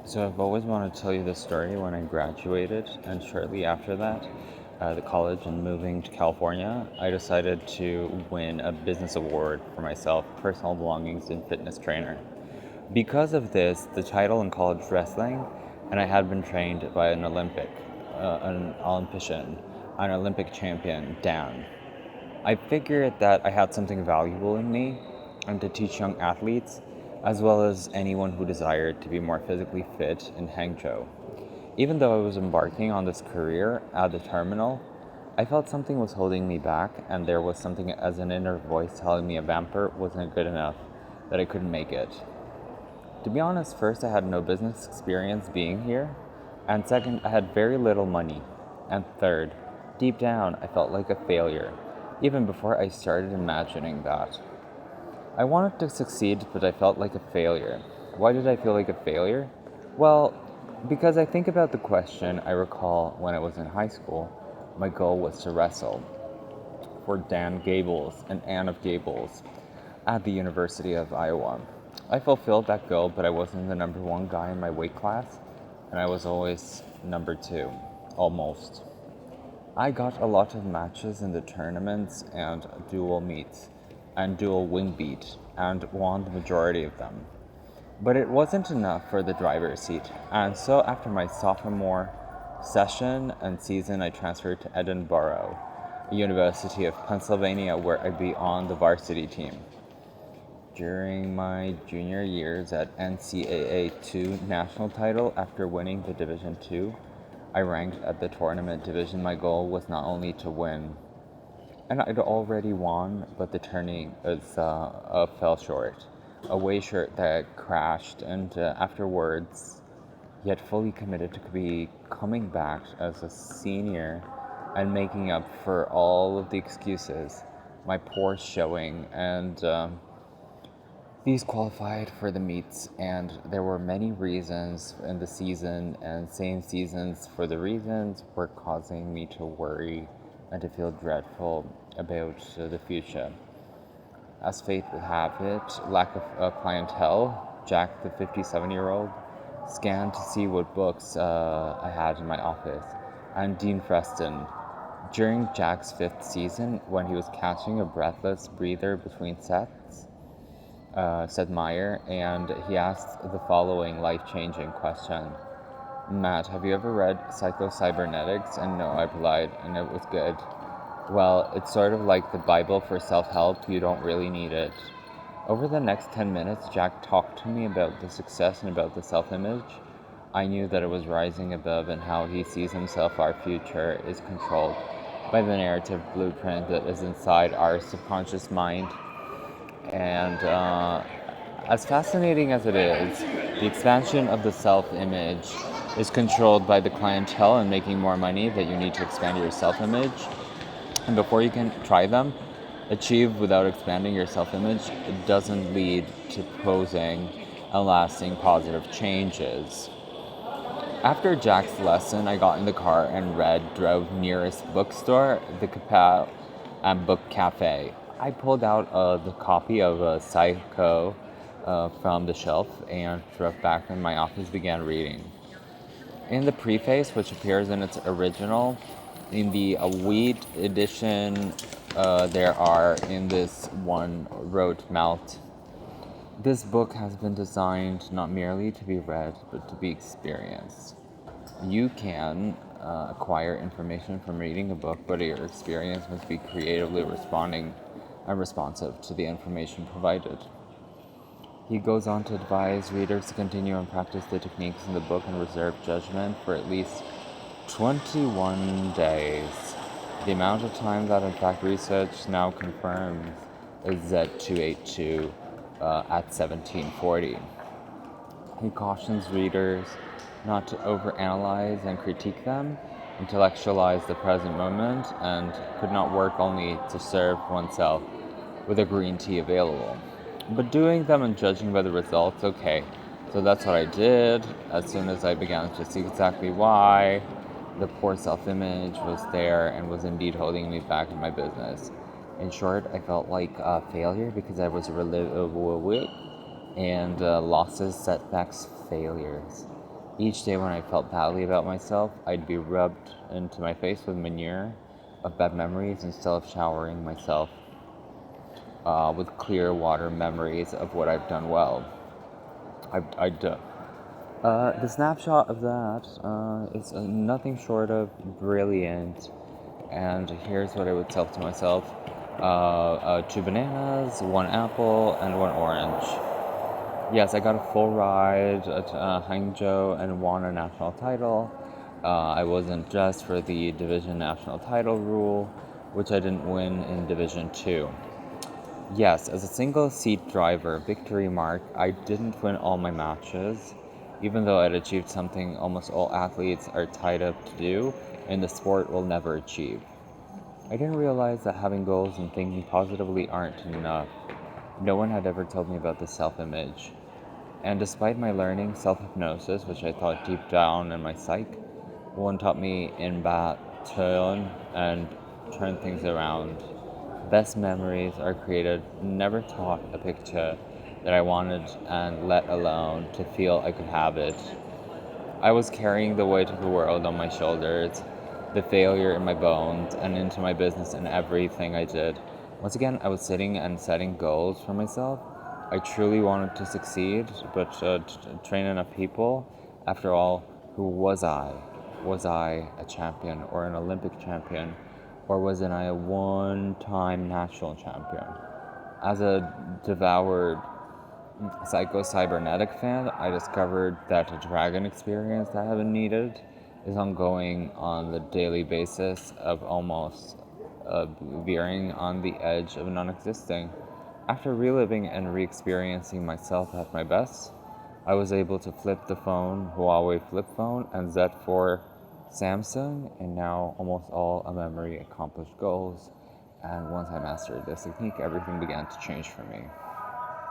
So I've always wanted to tell you this story when I graduated, and shortly after that, the college and moving to California, I decided to win a business award for myself, personal belongings and fitness trainer. Because of this, the title in college wrestling, and I had been trained by an Olympician, an Olympic champion, Dan. I figured that I had something valuable in me and to teach young athletes, as well as anyone who desired to be more physically fit in Hangzhou. Even though I was embarking on this career at the terminal, I felt something was holding me back, and there was something as an inner voice telling me a vampire wasn't good enough, that I couldn't make it. To be honest, first, I had no business experience being here, and second, I had very little money, and third, deep down, I felt like a failure, even before I started imagining that. I wanted to succeed, but I felt like a failure. Why did I feel like a failure? Well, because I think about the question I recall when I was in high school, my goal was to wrestle for Dan Gables and Anne of Gables at the University of Iowa. I fulfilled that goal, but I wasn't the number one guy in my weight class, and I was always number two, almost. I got a lot of matches in the tournaments and dual meets and dual wing beat and won the majority of them. But it wasn't enough for the driver's seat, and so after my sophomore session and season, I transferred to Edinburgh, University of Pennsylvania, where I'd be on the varsity team. During my junior years at NCAA 2 national title after winning the Division 2, I ranked at the tournament division. My goal was not only to win, and I'd already won, but the turning fell short. A way shirt that crashed, and afterwards, yet fully committed to be coming back as a senior and making up for all of the excuses, my poor showing, and these qualified for the meets, and there were many reasons in the season, and same seasons for the reasons were causing me to worry and to feel dreadful about the future. As fate would have it, lack of clientele, Jack, the 57-year-old, scanned to see what books I had in my office, and Dean Preston. During Jack's fifth season, when he was catching a breathless breather between sets, said Meyer, and he asked the following life-changing question. Matt, have you ever read Psycho-Cybernetics? And no, I replied, and it was good. Well, it's sort of like the Bible for self-help. You don't really need it. Over the next 10 minutes, Jack talked to me about the success and about the self-image. I knew that it was rising above, and how he sees himself. Our future is controlled by the narrative blueprint that is inside our subconscious mind. And as fascinating as it is, the expansion of the self-image is controlled by the clientele and making more money, that you need to expand your self-image. And before you can try them, achieve without expanding your self-image, it doesn't lead to posing and lasting positive changes. After Jack's lesson, I got in the car and drove nearest bookstore, the Capel and Book Cafe. I pulled out the copy of Psycho from the shelf and drove back in my office, began reading. In the preface, which appears in its original, in the Wheat edition, there are in this one wrote Malt. This book has been designed not merely to be read, but to be experienced. You can acquire information from reading a book, but your experience must be creatively responding and responsive to the information provided. He goes on to advise readers to continue and practice the techniques in the book and reserve judgment for at least 21 days. The amount of time that, in fact, research now confirms is Z282 at 1740. He cautions readers not to overanalyze and critique them, intellectualize the present moment, and could not work only to serve oneself with a green tea available. But doing them and judging by the results, okay. So that's what I did. As soon as I began to see exactly why the poor self-image was there and was indeed holding me back in my business. In short, I felt like a failure because I was and losses, setbacks, failures. Each day when I felt badly about myself, I'd be rubbed into my face with manure of bad memories instead of showering myself with clear water memories of what I've done well. I'd do. The snapshot of that is nothing short of brilliant. And here's what I would tell to myself: 2 bananas, 1 apple, and 1 orange. Yes, I got a full ride at Hangzhou and won a national title. I wasn't dressed for the division national title rule, which I didn't win in Division 2. Yes, as a single seat driver, victory mark, I didn't win all my matches, even though I'd achieved something almost all athletes are tied up to do and the sport will never achieve. I didn't realize that having goals and thinking positively aren't enough. No one had ever told me about the self image. And despite my learning self hypnosis, which I thought deep down in my psyche, one taught me in turn and turn things around. Best memories are created, never taught a picture that I wanted and let alone to feel I could have it. I was carrying the weight of the world on my shoulders, the failure in my bones, and into my business and everything I did. Once again, I was sitting and setting goals for myself. I truly wanted to succeed, but train enough people. After all, who was I? Was I a champion or an Olympic champion? Or wasn't I a one time national champion? As a devoured Psycho Cybernetic fan, I discovered that a dragon experience that I haven't needed is ongoing on the daily basis of almost veering on the edge of non existing. After reliving and re experiencing myself at my best, I was able to flip the phone, Huawei flip phone, and Z4 Samsung, and now almost all a memory accomplished goals. And once I mastered this technique, everything began to change for me.